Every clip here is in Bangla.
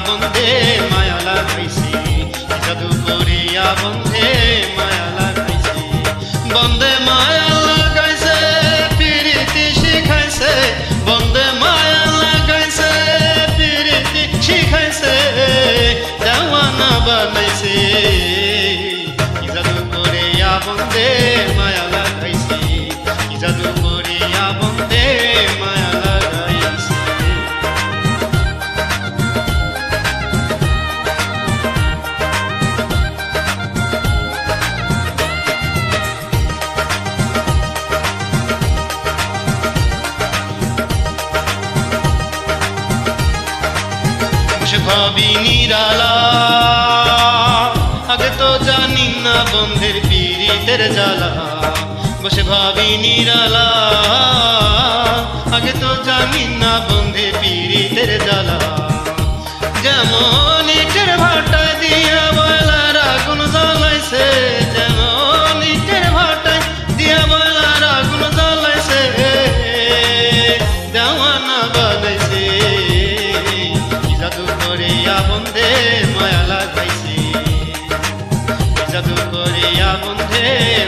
বন্ধে মায়া লাগাইছি, জাদু করিয়া বন্ধে মায়া লাগাইছি। বন্ধে মায়া লাগাইছে প্রীতি শিখাইছে, বন্ধে মায়া লাগাইছে প্রীতি শিখাইছে, দেওয়ানা বানাইছে। জাদু করিয়া বন্ধে মায়া লাগাইছি, জাদু করিয়া বন্ধে মায়া লাগাইছি। ভাবি নিরালা আগে তো জানি না বন্ধের পীড়িতের জ্বালা, বসে ভাবি নিরালা আগে তো জানি না বন্ধের পীড়িতের জ্বালা। যেমন ইটের ভাটায় দিয়া বয়লার আগুন জ্বালাইছে, যেমন ইটের ভাটায় দিয়া বয়লার আগুন জ্বালাইছে, দেওয়ানা বানাইছে। জাদু করিয়া বন্ধে মায়া লাগাইছি, জাদু করিয়া বন্ধে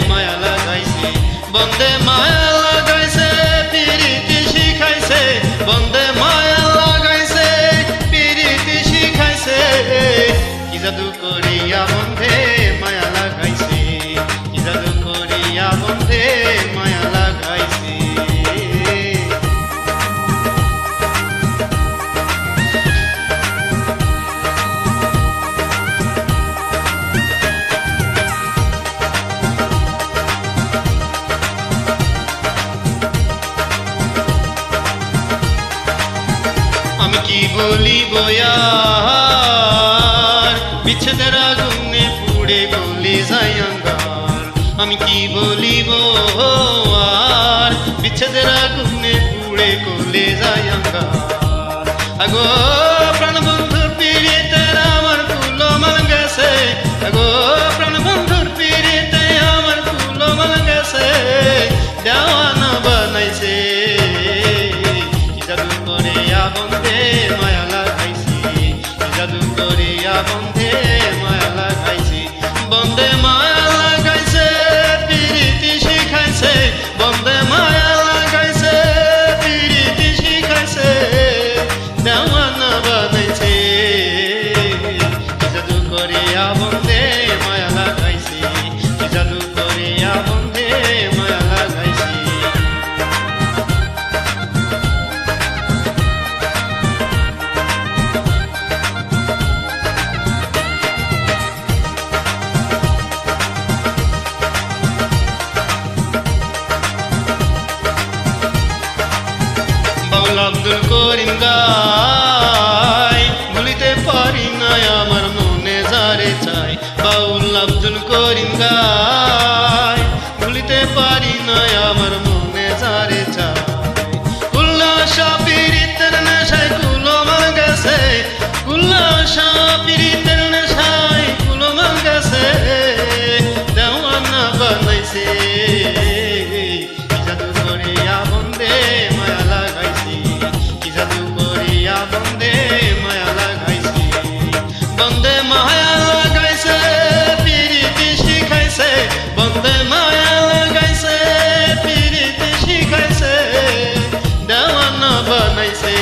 মায়া লাগাইছি। বন্ধে মায়া লাগাইছে প্রীতি শিখাইছে, বন্ধে মায়া লাগাইছে প্রীতি শিখাইছে। কি জাদু করিয়া বন্ধে মায়া লাগাইছে, কি জাদু করিয়া বন্ধে মায়া লাগাইছে। আমি কি বলিব আর বিচ্ছেদের আগুনে পুড়ে গলে যায় অঙ্গার। আমি কি বলিব আর বিচ্ছেদের আগুনে পুড়ে গলে যায় অঙ্গার। আগো প্রাণ বন্ধুর পিড়িতে আমার কুলো মাল গেছে, আগো প্রাণ বন্ধুর পিড়িতে আমার কুলো মাল গেছে, দেওয়ানা বানাইছে। জাদু করিয়া বন্ধে মায়া লাগাইছি, জাদু করিয়া বন্ধে মায়া লাগাইছি। বন্ধে মায়া লাগাইছে প্রীতি শিখাইছে, বন্ধে মায়া লাগাইছে প্রীতি শিখাইছে, দেওয়ানা বানাইছে। জাদু করিয়া বন্ধে মায়া লাগাইছি, জাদু করিয়া বন্ধে মায়া লাগাইছি। বাউল আব্দুল করিম গায় ভুলিতে পারি না আমার মনে যারে চাই। বাউল আব্দুল করিম গায় ভুলিতে পারি না আমার মনে যারে চাই। উল্লাসা পীড়িতের নেশায় কুলো মাল গেছে, উল্লাসা পীড়িতের নেশায় কুলো মাল গেছে, দেওয়ানা বানাইছে। জাদু করিয়া বন্ধে মায়া লাগাইছি, জাদু করিয়া বন্ধে মায়া লাগাইছি। বন্ধে মায়া লাগাইছে প্রীতি শিখাইছে, বন্ধে মায়া লাগাইছে প্রীতি শিখাইছে, দেওয়ানা বানাইছে।